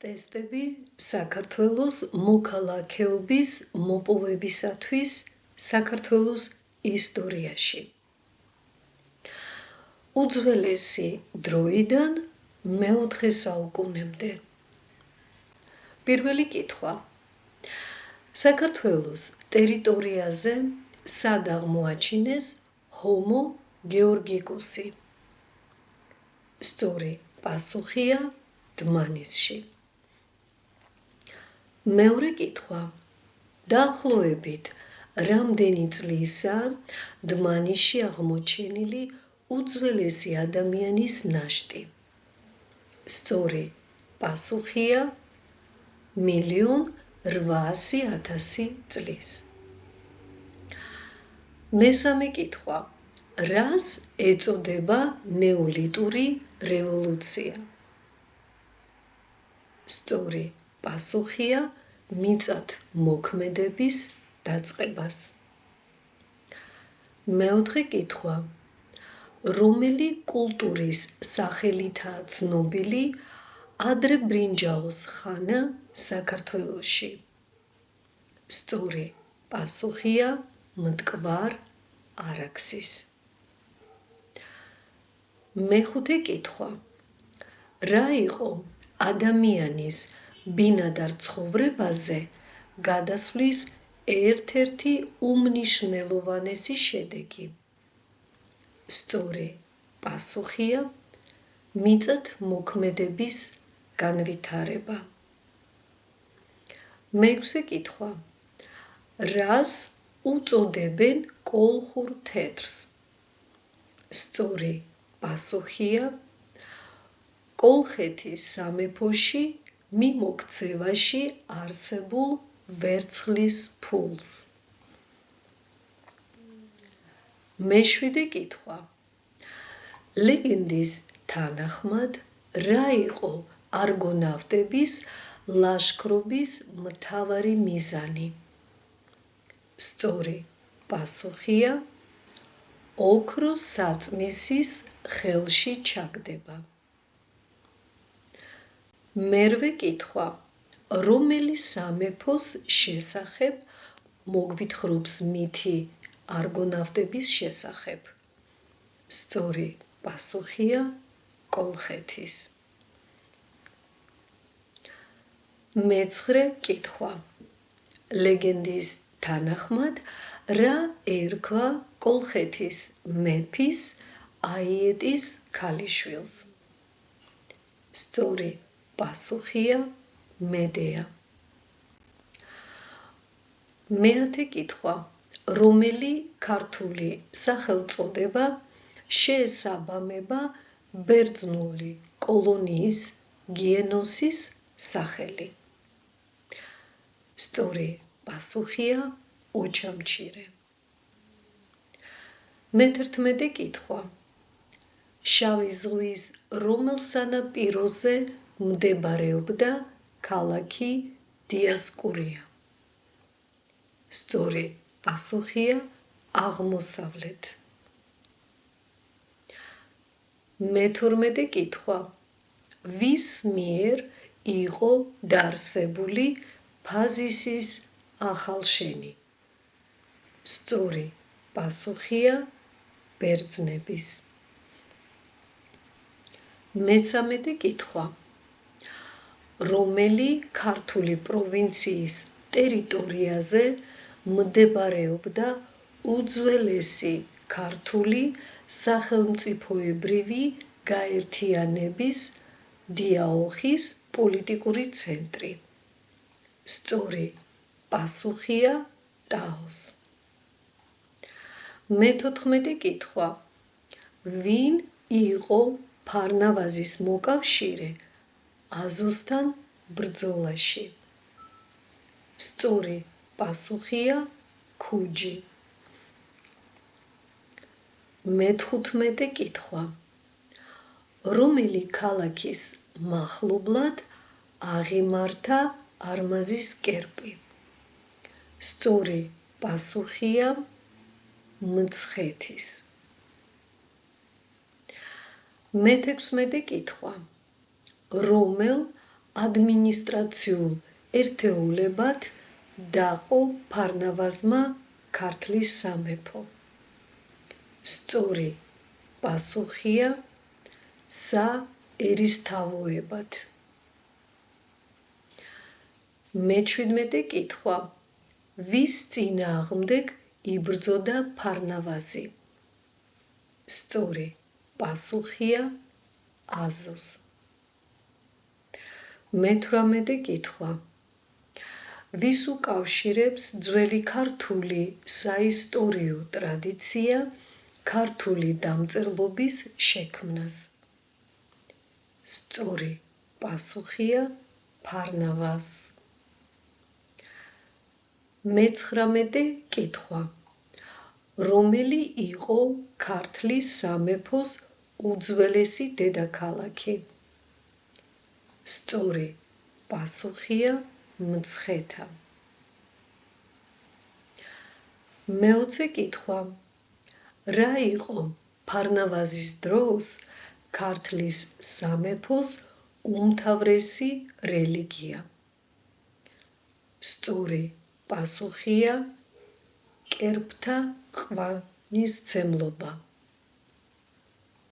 ტესტები საქართველოს მოქალაქეობის მოპოვებისათვის საქართველოს ისტორიაში. უძველესი დროიდან მეოთხე საუკუნემდე. პირველი კითხვა. საქართველოს ტერიტორიაზე სად აღმოაჩინეს ჰომო გეორგიკუსი? სწორი პასუხია დმანისში. მეორე კითხვა. დაახლოებით რამდენი წლისაა დმანისში აღმოჩენილი უძველესი ადამიანის ნაშთი? სწორი პასუხია 1,800,000 წლის. მესამე კითხვა. რას ეწოდება ნეოლიტური რევოლუცია? სწორი პასუხია მიწათმოქმედების დაწყებას. მეოთხე კითხვა. რომელი კულტურის სახელითაა ცნობილი ადრებრინჯაოს ხანა საქართველოში? სწორი პასუხია მტკვარ-არაქსის. მეხუთე კითხვა. რა იყო ადამიანის ბინადარ ცხოვრებაზე გადასვლის ერთ-ერთი უმნიშვნელოვანესი შედეგი? სწორი პასუხია მიწათმოქმედების განვითარება. მეექვსე კითხვა. რას უწოდებენ კოლხურ თეთრს? სწორი პასუხია კოლხეთის სამეფოში მიმოქცევაში არსებულ ვერცხლის ფულს. მეშვიდე კითხვა. ლეგენდის თანახმად რა იყო არგონავტების ლაშქრობის მთავარი მიზანი? სწორი პასუხია ოქროს საწმისის ხელში ჩაგდება. მერვე კითხვა. რომელი სამეფოს შესახებ მოგვითხრობს მითი არგონავტების შესახებ? სწორი პასუხია კოლხეთის. მეცხრე კითხვა. ლეგენდის თანახმად რა ერქვა კოლხეთის მეფის აიეტის ქალიშვილს? სწორი პასუხია მედეა. მეათე კითხვა. რომელი ქართული სახელწოდება შეესაბამება ბერძნული კოლონიის გიენოსის სახელი? სწორი პასუხია ოჩამჩირე. მეთერთმეტე კითხვა. შავი ზღვის რომელ სანაპიროზე მდებარეობდა ქალაქი დიასკურია? სწორი პასუხია აღმოსავლეთ. მეთორმეტე კითხვა. ვის მიერ იყო დაარსებული ფაზისის ახალშენი? სწორი პასუხია ბერძნების. მეცამეტე კითხვა. რომელი ქართული პროვინციის ტერიტორიაზე მდებარეობდა უძველესი ქართული სახელმწიფოებრივი გაერთიანების დიაოხის პოლიტიკური ცენტრი? სწორი პასუხია ტაოს. მეთოთხმეტე კითხვა. ვინ იყო ფარნავაზის მოკავშირე აზოსთან ბრძოლაში? სწორი პასუხია ქუჯი. მეთხუთმეტე კითხვა. რომელი ქალაქის მახლობლად აღიმართა არმაზის კერპი? სწორი პასუხია მცხეთის. მეთექვსმეტე კითხვა. რომელ ადმინისტრაციულ ერთეულებად დაყო ფარნავაზმა ქართლის სამეფო? სწორი პასუხია საერისთავოებად. მე-17 კითხვა. ვის წინააღმდეგ იბრძოდა ფარნავაზი? სწორი პასუხია აზოს. მე-18 კითხვა. ვის უკავშირებს ძველი ქართული საისტორიო ტრადიცია ქართული დამწერლობის შექმნას? სწორი პასუხია ფარნავაზს. მე-19 კითხვა. რომელი იყო ქართლის სამეფოს უძველესი დედაქალაქი? სწორი პასუხია მცხეთა. მე-20 კითხვა. რა იყო ფარნავაზის დროს ქართლის სამეფოს უმთავრესი რელიგია? სწორი პასუხია კერპთა ყვავილმცემლობა.